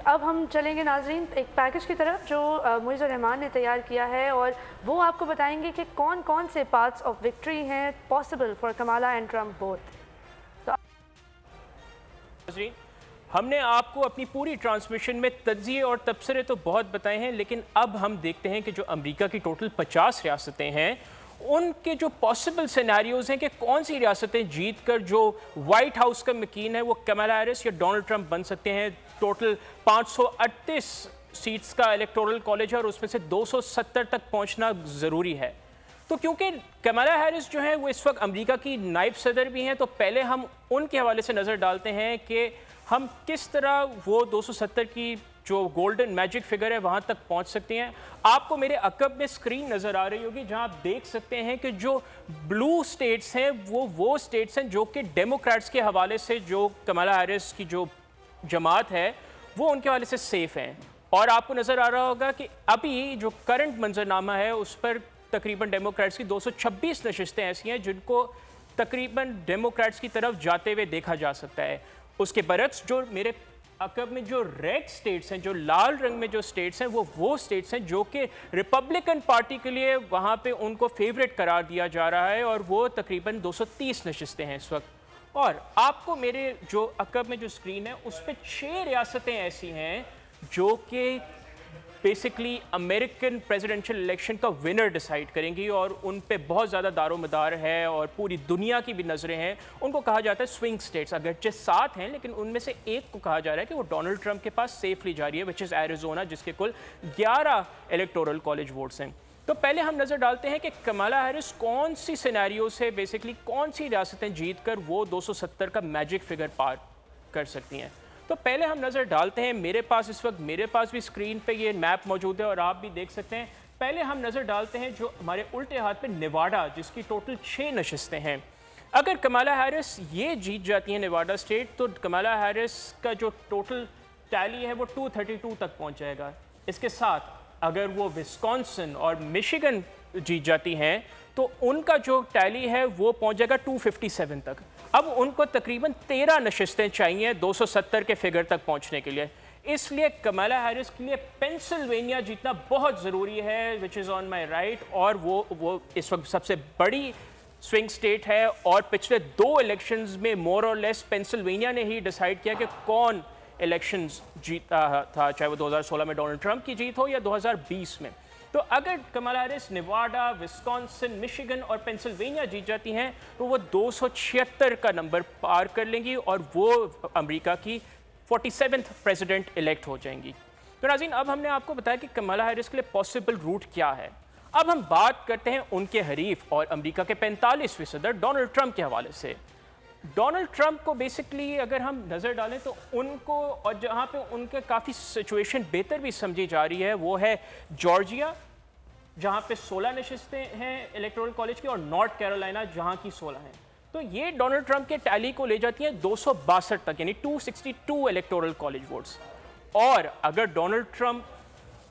اب ہم چلیں گے ناظرین ایک پیکج کی طرف جو معیز الرحمان نے تیار کیا ہے، اور وہ آپ کو بتائیں گے کہ کون کون سے پارٹس آف وکٹری ہیں possible for Kamala and Trump both. ہم نے آپ کو اپنی پوری ٹرانسمیشن میں تجزیے اور تبصرے تو بہت بتائے ہیں، لیکن اب ہم دیکھتے ہیں کہ جو امریکہ کی ٹوٹل 50 ریاستیں ہیں ان کے جو پاسبل سیناریوز ہیں کہ کون سی ریاستیں جیت کر جو وائٹ ہاؤس کا مکین ہے وہ کمالا ہیرس یا ڈونلڈ ٹرمپ بن سکتے ہیں۔ ٹوٹل 538 سیٹس کا الیکٹورل کالج ہے اور اس میں سے 270 تک پہنچنا ضروری ہے۔ تو کیونکہ کمالا ہیرس جو ہے وہ اس وقت امریکہ کی نائب صدر بھی ہیں، تو پہلے ہم ان کے حوالے سے نظر ڈالتے ہیں کہ ہم کس طرح وہ 270 کی جو گولڈن میجک فگر ہے وہاں تک پہنچ سکتے ہیں۔ آپ کو میرے عقب میں سکرین نظر آ رہی ہوگی جہاں آپ دیکھ سکتے ہیں کہ جو بلو سٹیٹس ہیں وہ سٹیٹس ہیں جو کہ ڈیموکریٹس کے حوالے سے جو کمالا ہیرس کی جو جماعت ہے وہ ان کے حوالے سے سیف ہیں، اور آپ کو نظر آ رہا ہوگا کہ ابھی جو کرنٹ منظرنامہ ہے اس پر تقریباً ڈیموکریٹس کی 226 نشستیں ایسی ہیں جن کو تقریباً ڈیموکریٹس کی طرف جاتے ہوئے دیکھا جا سکتا ہے۔ اس کے برعکس جو میرے عقب میں جو ریڈ سٹیٹس ہیں، جو لال رنگ میں جو سٹیٹس ہیں وہ سٹیٹس ہیں جو کہ ریپبلکن پارٹی کے لیے وہاں پہ ان کو فیوریٹ قرار دیا جا رہا ہے، اور وہ تقریباً 230 نشستیں ہیں اس وقت۔ اور آپ کو میرے جو عقب میں جو سکرین ہے اس پہ 6 ریاستیں ایسی ہیں جو کہ بیسکلی امریکن پریزیڈنشل الیکشن کا ونر ڈیسائیڈ کریں گی، اور ان پہ بہت زیادہ دار و مدار ہے اور پوری دنیا کی بھی نظریں ہیں۔ ان کو کہا جاتا ہے سوئنگ سٹیٹس، اگرچہ 7 ہیں لیکن ان میں سے ایک کو کہا جا رہا ہے کہ وہ ڈونلڈ ٹرمپ کے پاس سیفلی جا رہی ہے، وچ از ایریزونا، جس کے کل 11 الیکٹورل کالج ووٹس ہیں۔ تو پہلے ہم نظر ڈالتے ہیں کہ کمالا ہیرس کون سی سینیریو سے بیسکلی کون سی ریاستیں جیت کر وہ 270 کا میجک فگر پار کر سکتی ہیں۔ تو پہلے ہم نظر ڈالتے ہیں، میرے پاس بھی سکرین پہ یہ میپ موجود ہے اور آپ بھی دیکھ سکتے ہیں۔ پہلے ہم نظر ڈالتے ہیں جو ہمارے الٹے ہاتھ پہ نیواڈا، جس کی ٹوٹل 6 نشستیں ہیں۔ اگر کمالا ہیرس یہ جیت جاتی ہیں نیواڈا اسٹیٹ، تو کمالا ہیرس کا جو ٹوٹل ٹیلی ہے وہ 232 تک پہنچ جائے گا۔ اس کے ساتھ اگر وہ وسکونسن اور مشیگن جیت جاتی ہیں تو ان کا جو ٹیلی ہے وہ پہنچ جائے گا 257 تک۔ اب ان کو تقریباً 13 نشستیں چاہیے 270 کے فگر تک پہنچنے کے لیے۔ اس لیے کمالا ہیرس کے لیے پینسلوینیا جیتنا بہت ضروری ہے، وچ از آن مائی رائٹ، اور وہ اس وقت سب سے بڑی سوئنگ سٹیٹ ہے، اور پچھلے 2 الیکشنز میں مور اور لیس پینسلوینیا نے ہی ڈیسائیڈ کیا کہ کون الیکشنز جیتا تھا، چاہے وہ 2016 میں ڈونلڈ ٹرمپ کی جیت ہو یا 2020 میں۔ تو اگر Kamala Harris Nevada, Wisconsin, Michigan اور پینسلوینیا جیت جاتی ہیں تو وہ 276 کا نمبر پار کر لیں گی اور وہ امریکہ کی 47th پریزیڈنٹ الیکٹ ہو جائیں گی۔ تو ناظرین، اب ہم نے آپ کو بتایا کہ کمالا ہیرس کے لیے پاسبل روٹ کیا ہے۔ اب ہم بات کرتے ہیں ان کے حریف اور امریکہ کے 45ویں صدر ڈونلڈ ٹرمپ کے حوالے سے۔ ڈونلڈ ٹرمپ کو بیسکلی اگر ہم نظر ڈالیں تو ان کو، اور جہاں پہ ان کے کافی سچویشن بہتر بھی سمجھی جا رہی ہے، وہ ہے جارجیا، جہاں پہ 16 نشستیں ہیں الیکٹورل کالج کی، اور نارتھ کیرولائنا جہاں کی 16 ہیں۔ تو یہ ڈونلڈ ٹرمپ کے ٹیلی کو لے جاتی ہیں 262 تک، یعنی 262 الیکٹورل کالج ووٹس۔ اور اگر ڈونلڈ ٹرمپ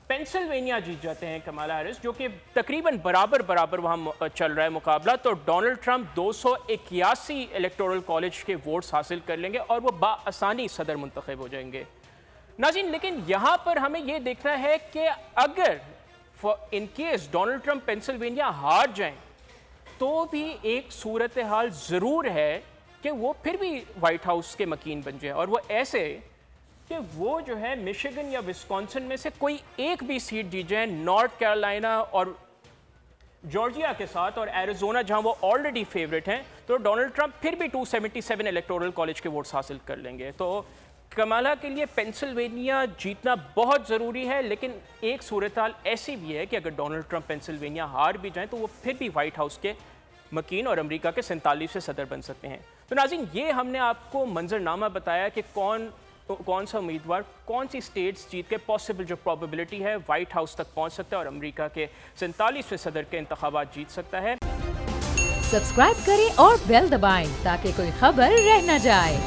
پینسلوینیا جیت جاتے ہیں کمالا ہیرس، جو کہ تقریباً برابر وہاں چل رہا ہے مقابلہ، تو ڈونلڈ ٹرمپ 281 الیکٹورل کالج کے ووٹس حاصل کر لیں گے اور وہ بآسانی صدر منتخب ہو جائیں گے۔ ناظرین، لیکن یہاں پر ہمیں یہ دیکھنا ہے کہ اگر in case Donald Trump Pennsylvania ہار جائیں تو بھی ایک صورتحال ضرور ہے کہ وہ پھر بھی وائٹ ہاؤس کے مکین بن جائیں، اور وہ ایسے کہ وہ جو ہے مشیگن یا وسکونسن میں سے کوئی ایک بھی سیٹ جیت جائیں نارتھ کیرولائنا اور جارجیا کے ساتھ، اور ایریزونا جہاں وہ آلریڈی فیوریٹ ہیں، تو ڈونلڈ ٹرمپ پھر بھی 277 الیکٹورل کالج کے ووٹس حاصل کر لیں گے۔ تو کمالا کے لیے پینسلوینیا جیتنا بہت ضروری ہے، لیکن ایک صورتحال ایسی بھی ہے کہ اگر ڈونلڈ ٹرمپ پینسلوینیا ہار بھی جائیں تو وہ پھر بھی وائٹ ہاؤس کے مکین اور امریکہ کے 47ویں صدر بن سکتے ہیں۔ تو ناظرین، یہ ہم نے آپ کو منظرنامہ بتایا کہ کون سا امیدوار کون سی سٹیٹس جیت کے پاسبل جو پروبیبلٹی ہے وائٹ ہاؤس تک پہنچ سکتا ہے اور امریکہ کے 47ویں صدر کے انتخابات جیت سکتا ہے۔ سبسکرائب کریں اور بیل دبائیں تاکہ کوئی خبر رہ نہ جائے۔